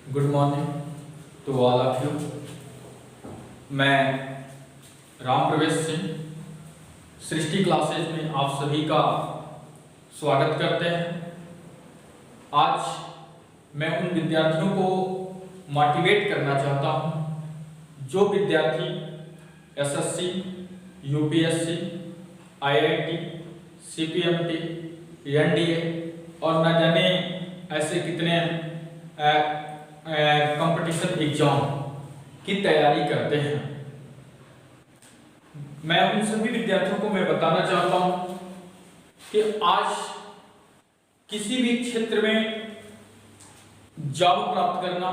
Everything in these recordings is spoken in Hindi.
Good morning to all of you. मैं राम प्रवेश सिंह सृष्टि क्लासेज में आप सभी का स्वागत करते हैं। आज मैं उन विद्यार्थियों को मोटिवेट करना चाहता हूं जो विद्यार्थी SSC, UPSC, IIT, CPMT, NDA और न जाने ऐसे कितने कंपटीशन एग्जाम की तैयारी करते हैं। मैं उन सभी विद्यार्थियों को मैं बताना चाहता हूं कि आज किसी भी क्षेत्र में जॉब प्राप्त करना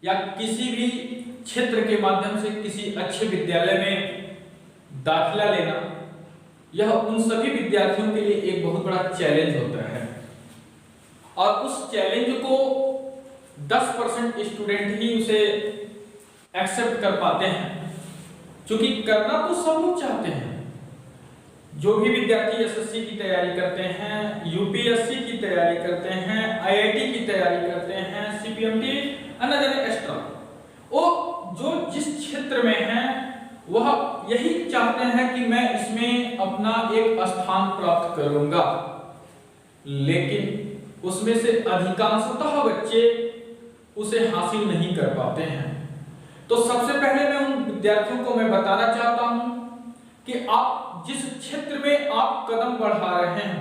या किसी भी क्षेत्र के माध्यम से किसी अच्छे विद्यालय में दाखिला लेना, यह उन सभी विद्यार्थियों के लिए एक बहुत बड़ा चैलेंज होता है और उस चैलेंज को 10% स्टूडेंट ही उसे एक्सेप्ट कर पाते हैं, क्योंकि करना तो सब लोग चाहते हैं। जो भी विद्यार्थी एसएससी की तैयारी करते हैं, यूपीएससी की तैयारी करते हैं, आईआईटी की तैयारी करते हैं, सीपीएमटी अनदर एक्स्ट्रा, वो जो जिस क्षेत्र में है वह यही चाहते हैं कि मैं इसमें अपना एक स्थान प्राप्त करूंगा, लेकिन उसमें से अधिकांशतः बच्चे उसे हासिल नहीं कर पाते हैं। तो सबसे पहले मैं उन विद्यार्थियों को मैं बताना चाहता हूं कि आप जिस क्षेत्र में आप कदम बढ़ा रहे हैं,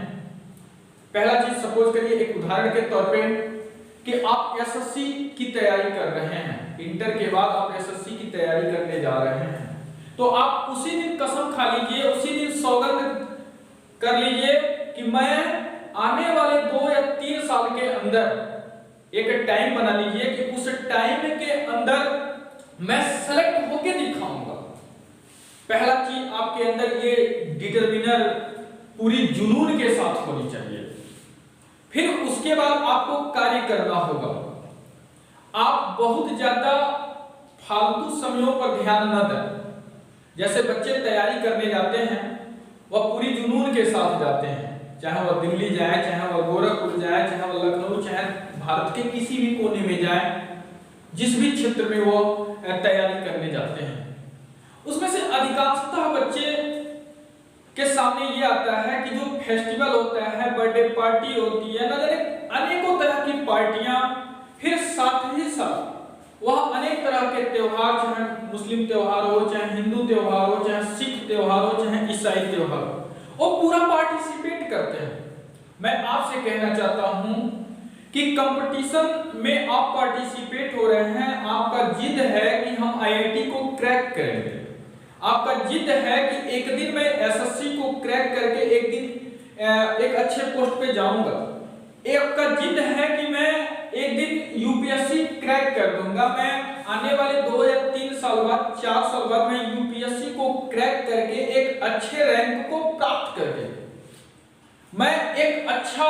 पहला चीज सपोज करिए एक उदाहरण के तौर पे कि आप एसएससी की तैयारी कर रहे हैं, इंटर के बाद आप एसएससी की तैयारी करने जा रहे हैं, तो आप उसी दिन कसम खा लीजिए, उसी दिन सौगंध कर लीजिए कि मैं आने वाले 2 या 3 साल के अंदर एक टाइम बना लीजिए कि उस टाइम के अंदर मैं सेलेक्ट होके दिखाऊंगा। पहला चीज आपके अंदर ये डिटरमिनर पूरी जुनून के साथ होनी चाहिए। फिर उसके बाद आपको कार्य करना होगा। आप बहुत ज्यादा फालतू समयों पर ध्यान न दें। जैसे बच्चे तैयारी करने जाते हैं, वह पूरी जुनून के साथ जाते हैं, चाहे वह दिल्ली जाए, चाहे वह गोरखपुर जाए, चाहे वह लखनऊ, चाहे भारत के किसी भी कोने में जाए, जिस भी क्षेत्र में वो तैयारी करने जाते हैं, उसमें से अधिकांशतः बच्चे के सामने ये आता है कि जो फेस्टिवल होता है, बर्थडे पार्टी होती है, अनेकों तरह की पार्टियां, फिर साथ ही साथ वह अनेक तरह के त्योहार, चाहे मुस्लिम त्योहार हो, चाहे हिंदू त्योहार हो, चाहे सिख त्योहार हो, चाहे ईसाई त्योहार हो, वो पूरा पार्टिसिपेट करते हैं। मैं आपसे कहना चाहता हूं कि कंपटीशन में आप पार्टिसिपेट हो रहे हैं, आपका जिद है कि हम आईआईटी को क्रैक करेंगे, आपका जिद है कि एक दिन मैं एसएससी को क्रैक करके एक दिन एक अच्छे पोस्ट पे जाऊंगा, एक का जिद है कि मैं एक दिन यूपीएससी क्रैक कर दूंगा, मैं आने वाले 2 या 3 साल बाद, 4 साल बाद मैं यूपीएससी को क्रैक करके एक अच्छे रैंक को प्राप्त करके मैं एक अच्छा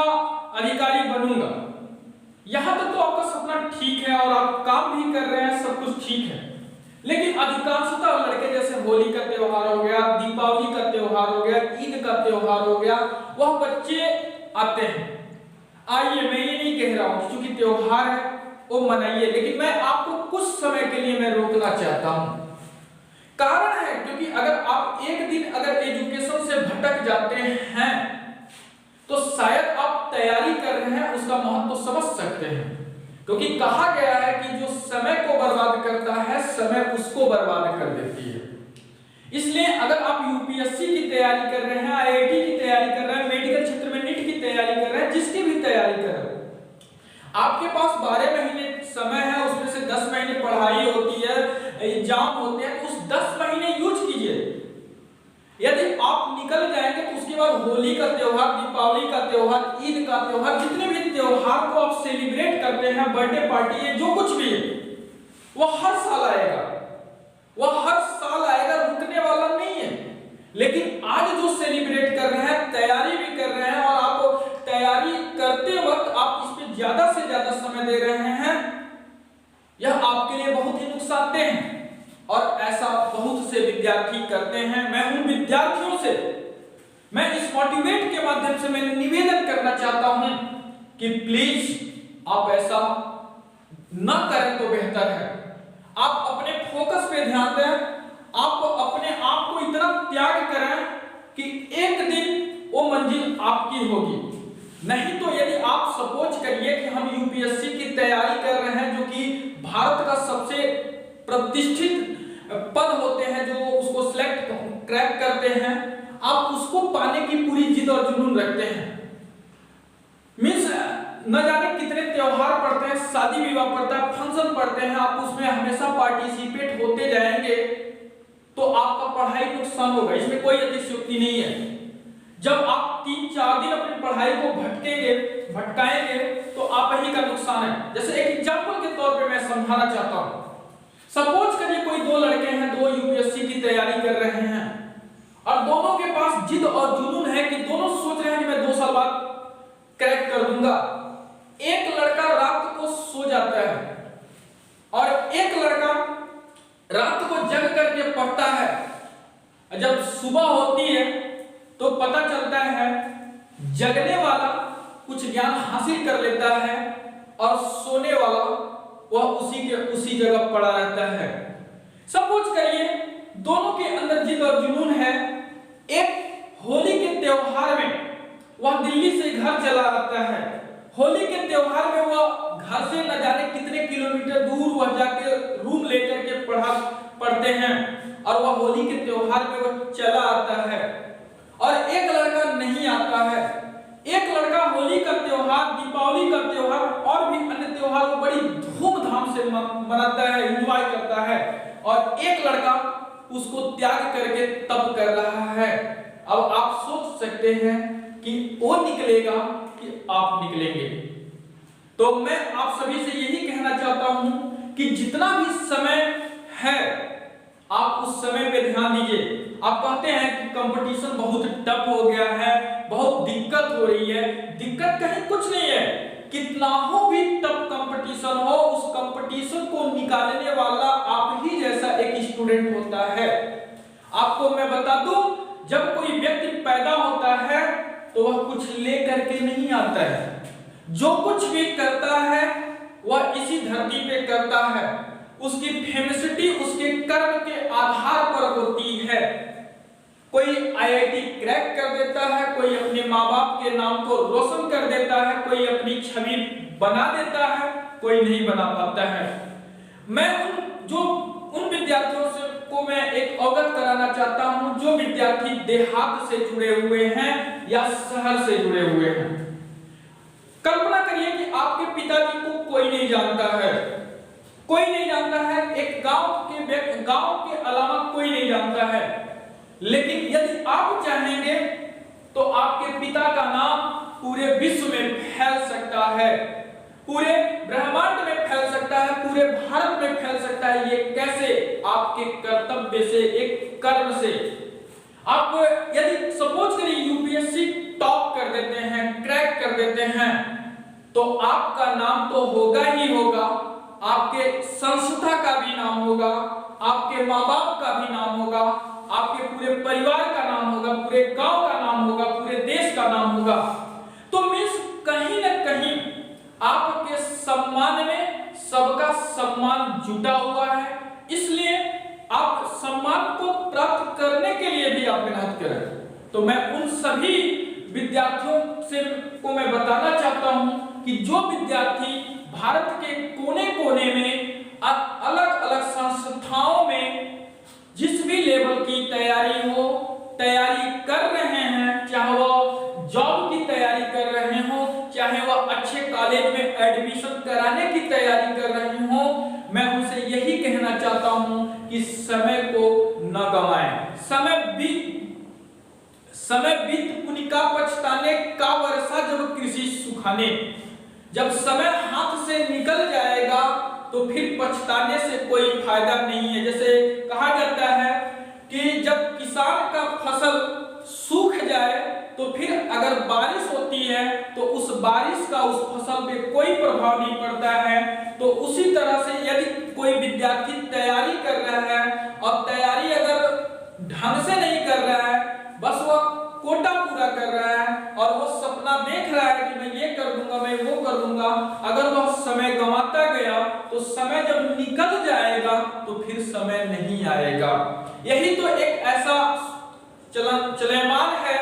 अधिकारी बनूंगा। यहां तक तो आपका सपना ठीक है और आप काम भी कर रहे हैं, सब कुछ ठीक है, लेकिन अधिकांशतः लड़के जैसे होली का त्योहार हो गया, दीपावली का त्योहार हो गया, ईद का त्योहार हो गया, वह बच्चे आते हैं। आइए, मैं ये नहीं कह रहा हूं क्योंकि त्योहार है वो मनाइए, लेकिन मैं आपको कुछ समय के लिए मैं रोकना चाहता हूं। कारण है क्योंकि अगर आप एक दिन अगर एजुकेशन से भटक जाते हैं तो शायद आप तैयारी कर रहे हैं उसका महत्व तो समझ सकते हैं, क्योंकि कहा गया है कि जो समय को बर्बाद करता है समय उसको बर्बाद कर देती है। इसलिए अगर आप यूपीएससी की तैयारी कर रहे हैं, आईआईटी की तैयारी कर रहे हैं, मेडिकल क्षेत्र में नीट की तैयारी कर रहे हैं, जिसकी भी तैयारी कर रहे हैं, आपके पास 12 महीने समय है, उसमें से 10 महीने पढ़ाई होती है, एग्जाम होते हैं, तो उस 10 महीने यूज कीजिए। यदि आप निकल जाएंगे तो उसके बाद होली का त्योहार, दीपावली का त्योहार, ईद का त्योहार, जितने भी त्योहार को आप सेलिब्रेट करते हैं, बर्थडे पार्टी है, जो कुछ भी है, वो हर साल आएगा, वह हर साल आएगा, रुकने वाला नहीं है। लेकिन आज जो सेलिब्रेट कर रहे हैं, तैयारी भी कर रहे हैं और आप तैयारी करते वक्त आप इस पे ज्यादा से ज्यादा समय दे रहे हैं, यह आपके लिए बहुत ही नुकसानदेह है और ऐसा बहुत से विद्यार्थी करते हैं। मैं उन विद्यार्थियों से मैं इस मोटिवेट के माध्यम से मैं निवेदन करना चाहता हूं कि प्लीज आप ऐसा न करें तो बेहतर है। आप अपने फोकस पे ध्यान दें, आप अपने आप को इतना त्याग करें कि एक दिन वो मंजिल आपकी होगी। नहीं तो यदि आप सपोज करिए कि हम यूपीएससी की तैयारी कर रहे हैं, जो कि भारत का सबसे प्रतिष्ठित पद होते हैं, जो उसको सिलेक्ट क्रैक करते हैं, आप उसको पाने की पूरी जिद और जुनून रखते हैं। मीन्स न जाने कितने त्योहार पड़ते हैं, शादी विवाह पड़ता है, फंक्शन पड़ते हैं, आप उसमें हमेशा पार्टिसिपेट होते जाएंगे तो आपका पढ़ाई नुकसान होगा, इसमें कोई अतिशयोक्ति नहीं है। जब आप 3-4 दिन अपनी पढ़ाई को भटकाएंगे तो आप ही का नुकसान है। जैसे एक एग्जांपल के तौर पे मैं समझाना चाहता हूं। सपोज करिए कोई दो लड़के हैं, दो यूपीएससी की तैयारी कर रहे हैं और दोनों के पास जिद और जुनून है कि दोनों सोच रहे हैं कि मैं 2 साल बाद क्रैक कर दूंगा। एक लड़का रात को सो जाता है और एक लड़का रात को जग करके पढ़ता है। जब सुबह होती है तो पता चलता है जगने वाला कुछ ज्ञान हासिल कर लेता है और सोने वाला वह उसी जगह पड़ा रहता है। सपोज करिए दोनों के अंदर जिद और जुनून है। एक होली के त्योहार में वह दिल्ली से घर चला आता है। होली के त्योहार में वह घर से न जाने कितने किलोमीटर दूर वह जाके रूम लेकर के पढ़ते हैं और वह होली के त्योहार में वह चला आता है। और एक लड़का नहीं आता है। एक लड़का होली का त्योहार, दीपावली का त्योहार और भी अन्य त्योहार को बड़ी धूमधाम से मनाता है, एंजॉय करता है, और एक लड़का उसको त्याग करके तप कर रहा है। अब आप सोच सकते हैं कि वो निकलेगा कि आप निकलेंगे। तो मैं आप सभी से यही कहना चाहता हूं कि जितना भी समय है आप उस समय पे ध्यान दीजिए। आप कहते हैं कि कंपटीशन बहुत टफ हो गया है, बहुत दिक्कत हो रही है। दिक्कत कहीं कुछ नहीं है। कितना हो भी टफ कंपटीशन हो, उस कंपटीशन को निकालने वाला आप ही जैसा एक स्टूडेंट होता है। आपको मैं बता दूं, जब कोई व्यक्ति पैदा होता है तो वह कुछ लेकर के नहीं आता है। जो कुछ भी करता है वह इसी धरती पे करता है। उसकी फेमिसिटी उसके कर्म के आधार पर होती है। कोई आईआईटी क्रैक कर देता है, कोई अपने माँ बाप के नाम को रोशन कर देता है, कोई अपनी छवि बना देता है, कोई नहीं बना पाता है। मैं उन विद्यार्थियों से को मैं एक अवगत कराना चाहता हूं जो विद्यार्थी देहात से जुड़े हुए हैं या शहर से जुड़े हुए हैं। कल्पना करिए कि आपके पिताजी को कोई नहीं जानता है, कोई नहीं जानता है, एक गांव के अलावा कोई नहीं जानता है। लेकिन यदि आप चाहेंगे तो आपके पिता का नाम पूरे विश्व में फैल सकता है, पूरे ब्रह्मांड में फैल सकता है, पूरे भारत में फैल सकता है। ये कैसे? आपके कर्तव्य से, एक कर्म से। आप यदि सपोज करिए यूपीएससी टॉप कर देते हैं, क्रैक कर देते हैं, तो आपका नाम तो होगा ही होगा, आपके संस्था का भी नाम होगा, आपके माँ बाप का भी नाम होगा, आपके पूरे परिवार का नाम होगा, पूरे गांव का नाम होगा, पूरे देश का नाम होगा। तो मीन्स कहीं ना कहीं आपके सम्मान में सबका सम्मान जुटा हुआ है। इसलिए आप सम्मान को प्राप्त करने के लिए भी आप मेहनत करें। तो मैं उन सभी विद्यार्थियों को मैं बताना चाहता हूं कि जो विद्यार्थी भारत के कोने-कोने में अलग अलग संस्थाओं में जिस भी लेवल की तैयारी कर रहे हैं, चाहे वो जॉब की तैयारी कर रहे हो, चाहे वो अच्छे कॉलेज में एडमिशन कराने की तैयारी कर रहे हो, मैं उनसे यही कहना चाहता हूं कि समय को न गंवाएं। समय बीत पुनिका पछताने का वर्षा जब कृषि सुखाने। जब समय हाथ से निकल जाएगा तो फिर पछताने से कोई फायदा नहीं है। जैसे कहा जाता है कि जब किसान का फसल सूख जाए तो फिर अगर बारिश होती है तो उस बारिश का उस फसल पे कोई प्रभाव नहीं पड़ता है। तो उसी तरह से यदि कोई विद्यार्थी तैयारी कर रहा है और तैयारी अगर ढंग से नहीं कर रहा है, बस वह कोटा पूरा कर रहा है और वो सपना देख रहा है कि मैं ये कर दूंगा, मैं वो कर दूंगा, अगर वह समय गंवाता गया तो समय जब निकल जाएगा तो फिर समय नहीं आएगा। यही तो एक ऐसा चलमान है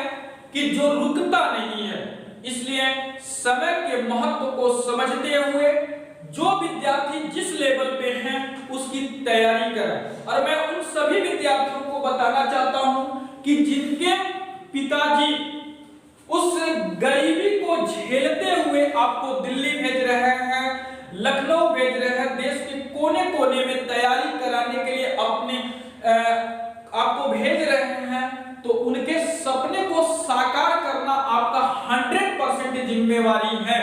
कि जो रुकता नहीं है। इसलिए समय के महत्व को समझते हुए जो विद्यार्थी जिस लेवल पे हैं उसकी तैयारी करें। और मैं उन सभी विद्यार्थियों को बताना चाहता हूं कि जिनके पिताजी उस गरीबी को झेलते हुए आपको दिल्ली भेज रहे हैं, लखनऊ भेज रहे हैं, देश के कोने कोने में तैयारी कराने के लिए अपने आपको भेज रहे हैं, तो उनके सपने को साकार करना आपका 100% जिम्मेवारी है।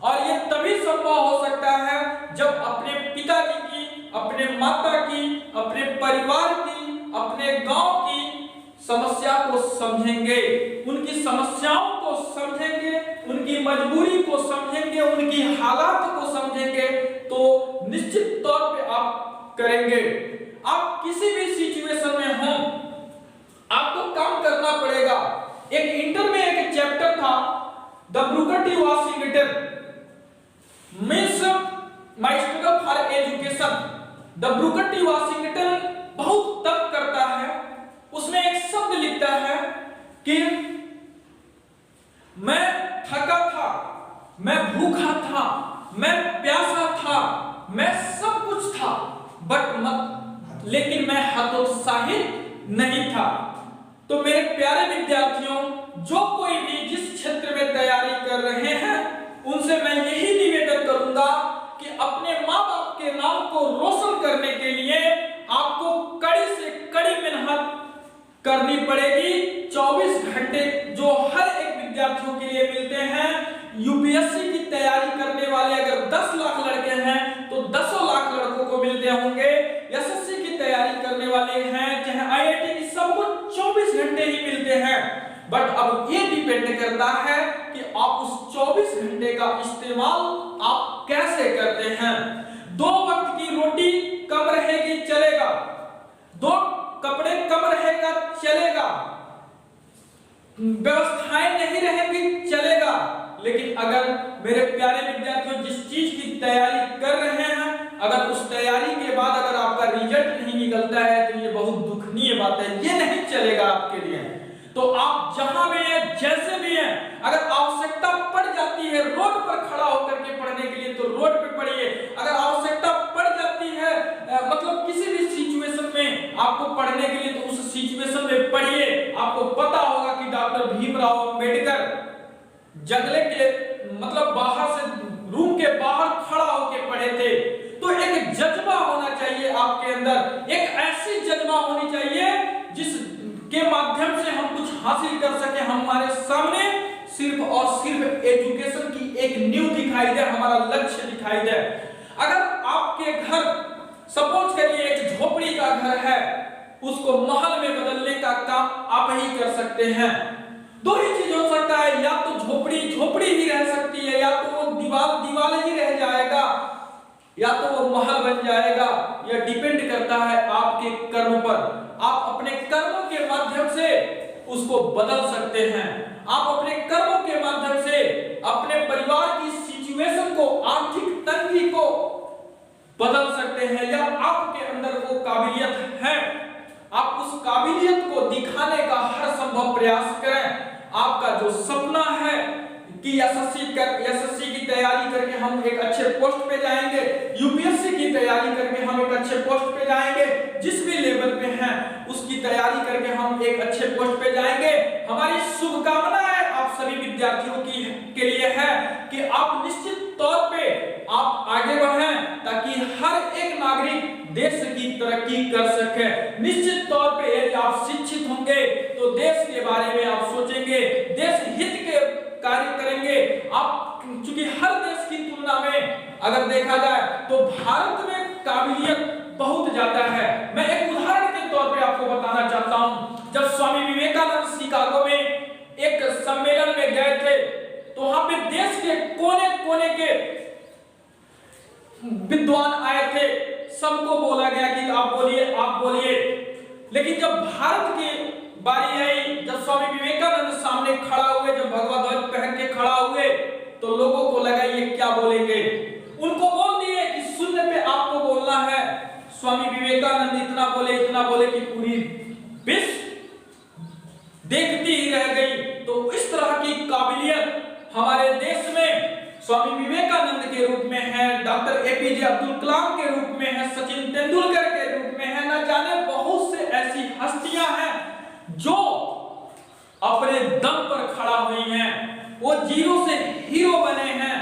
और ये तभी संभव हो सकता है जब अपने पिताजी की, अपने माता की, अपने परिवार की, अपने गांव की समस्या को समझेंगे, उनकी समस्याओं को समझेंगे, उनकी मजबूरी को समझेंगे, उनकी हालात को समझेंगे, तो निश्चित तौर पे आप करेंगे। आप किसी भी सिचुएशन में हो, आपको काम करना पड़ेगा। एक इंटर में एक चैप्टर था, the Brooker T Washington means my struggle for education. The Brooker T Washington बहुत तप करता है। उसमें एक शब्द लिखता है कि मैं थका था, मैं भूखा था, मैं प्यासा था, मैं सब कुछ था, लेकिन मैं हतोत्साहित नहीं था। तो मेरे प्यारे विद्यार्थियों, जो कोई भी जिस क्षेत्र में तैयारी कर रहे हैं, उनसे मैं यही निवेदन करूंगा कि अपने माँ बाप के नाम को रोशन करने के लिए आपको कड़ी से कड़ी मेहनत करनी पड़ेगी। 24 घंटे जो हर एक विद्यार्थियों के लिए मिलते हैं। यूपीएससी की तैयारी करने वाले अगर 10 लाख लड़के हैं तो 10 लाख लड़कों को मिलते होंगे। एसएससी की तैयारी करने वाले हैं, चाहे आईआईटी की, सबको 24 घंटे ही मिलते हैं। बट अब ये डिपेंड करता है कि आप उस 24 घंटे का इस्तेमाल आप कैसे करते हैं। 2 वक्त की रोटी कम रहेगी चलेगा, 2 कपड़े कम रहेगा चलेगा, व्यवस्थाएं नहीं रहेंगी चलेगा, लेकिन अगर मेरे प्यारे विद्यार्थियों जिस चीज की तैयारी कर रहे हैं, अगर उस तैयारी के बाद अगर आपका रिजल्ट नहीं निकलता है तो ये बहुत दुखनीय बात है, ये नहीं चलेगा आपके लिए। तो आप जहां भी हैं, जैसे भी हैं, अगर आवश्यकता पड़ जाती है रोड पर खड़ा होकर के पढ़ने के लिए तो रोड पे पढ़िए। अगर आवश्यकता पड़ जाती है मतलब किसी भी सिचुएशन में आपको पढ़ने के लिए तो उस सिचुएशन में पढ़िए। आपको पता होगा कि डॉक्टर भीमराव अंबेडकर जंगले के मतलब बाहर से रूम के बाहर खड़ा होकर पढ़े थे। तो एक जज्बा होना चाहिए आपके अंदर, एक ऐसी जज्बा होनी चाहिए जिस के माध्यम से हम कुछ हासिल कर सके। हमारे सामने सिर्फ और सिर्फ एजुकेशन की एक नींव दिखाई दे, हमारा लक्ष्य दिखाई दे। अगर आपके घर सपोज करिए एक झोपड़ी का घर है, उसको महल में बदलने का काम आप ही कर सकते हैं। 2 ही चीज हो सकता है, या तो झोपड़ी झोपड़ी ही रह सकती है, या तो वो दीवार दीवार ही रह जाएगा, या तो वो महल बन जाएगा। यह डिपेंड करता है आपके कर्म पर। आप अपने कर्मों के माध्यम से उसको बदल सकते हैं। आप अपने कर्मों के माध्यम से अपने परिवार की सिचुएशन को, आर्थिक तंगी को बदल सकते हैं, या आपके अंदर वो काबिलियत है। आप उस काबिलियत को दिखाने का हर संभव प्रयास करें। आपका जो सपना है कि एसएससी की तैयारी करके हम एक अच्छे पोस्ट पे जाएंगे, यूपीएससी की तैयारी करके हम एक अच्छे पोस्ट पे जाएंगे, जिस भी लेवल पे हैं उसकी तैयारी करके हम एक अच्छे पोस्ट पे जाएंगे। हमारी शुभकामनाएं आप सभी विद्यार्थियों के लिए है कि आप निश्चित तौर पे आप आगे बढ़ें, ताकि हर एक नागरिक देश की तरक्की कर सके। निश्चित तौर पे यदि आप शिक्षित होंगे तो देश के बारे में आप सोचेंगे, देश हित के कार्य करेंगे। आप चूंकि हर देश की तुलना में अगर देखा जाए तो भारत में काबिलियत बहुत ज्यादा है। मैं एक उदाहरण के तौर पे आपको बताना चाहता हूं। जब स्वामी विवेकानंद शिकागो में एक सम्मेलन में गए थे तो वहां पे देश के कोने कोने के विद्वान आए थे, सबको बोला गया कि आप बोलिए आप बोलिए। लेकिन जब भारत की बारी आई, जब स्वामी विवेकानंद सामने खड़ा हुए, जब भगवा ध्वज पहन के खड़ा हुए, तो लोगों को लगा ये क्या बोलेंगे। उनको बोल दिए कि शून्य इतना बोले कि पूरी विश्व देखती ही रह गई। तो इस तरह की काबिलियत हमारे देश में स्वामी विवेकानंद के रूप में है, डॉक्टर एपीजे अब्दुल कलाम के रूप में है, सचिन तेंदुलकर के रूप में है, न जाने बहुत से ऐसी हस्तियां हैं जो अपने दम पर खड़ा हुई हैं, वो जीरो से हीरो बने हैं।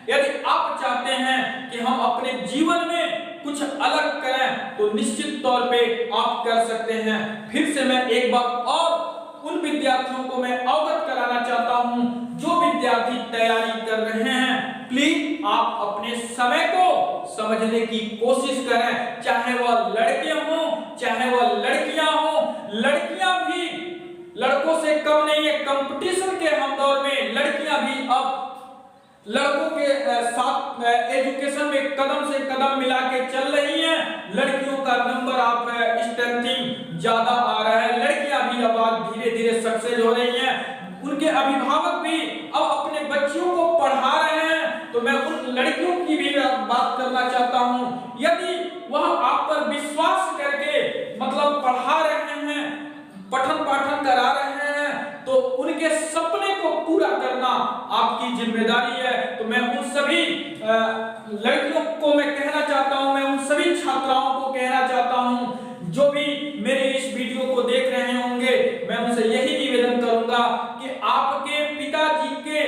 यदि आप चाहते हैं कि हम अपने जीवन में कुछ अलग करें तो निश्चित तौर पे आप कर सकते हैं। फिर से मैं एक बार और उन विद्यार्थियों को मैं अवगत कराना चाहता हूं जो विद्यार्थी तैयारी कर रहे हैं, प्लीज आप अपने समय को समझने की कोशिश करें। चाहे वह लड़के हों चाहे वह लड़कियां हों, लड़कियां भी लड़कों से कम नहीं है। कंपटीशन के हम दौर में लड़कियां भी अब लड़कों के साथ एजुकेशन में कदम से कदम मिला के चल रही हैं। लड़कियों का नंबर आप स्ट्रेंथिंग ज्यादा आ रहा है, लड़कियां भी अब धीरे धीरे सक्सेस हो रही हैं। उनके अभिभावक भी अब अपने बच्चियों को पढ़ा रहे हैं। तो मैं उन लड़कियों की भी बात करना चाहता हूं, यदि वह आप पर विश्वास करके मतलब पढ़ा रहे हैं, पठन पाठन करा रहे हैं, तो उनके सपने को पूरा करना आपकी जिम्मेदारी है। तो मैं उन सभी लड़कियों को मैं कहना चाहता हूं, मैं उन सभी छात्राओं को कहना चाहता हूं जो भी मेरे इस वीडियो को देख रहे होंगे, मैं उनसे यही निवेदन करूंगा कि आपके पिताजी के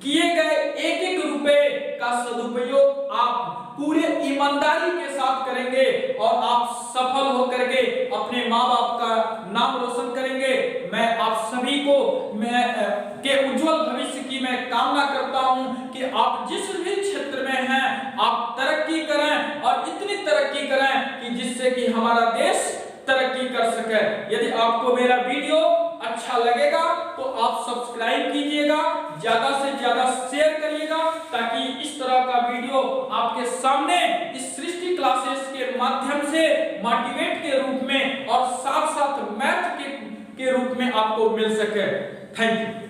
किए गए एक एक रुपए का सदुपयोग आप पूरे ईमानदारी के साथ करेंगे और आप सफल होकर के अपने माँ बाप का नाम रोशन करेंगे। मैं आप सभी को के उज्जवल भविष्य की मैं कामना करता हूं कि आप जिस भी क्षेत्र में हैं आप तरक्की करें और इतनी तरक्की करें कि जिससे कि हमारा देश तरक्की कर सके। यदि आपको मेरा वीडियो अच्छा लगेगा तो आप सब्सक्राइब कीजिएगा, ज्यादा से ज्यादा शेयर करिएगा, ताकि इस तरह का वीडियो आपके सामने इस सृष्टि क्लासेस के माध्यम से मोटिवेट के रूप में और साथ साथ मैथ के रूप में आपको मिल सके। Thank you.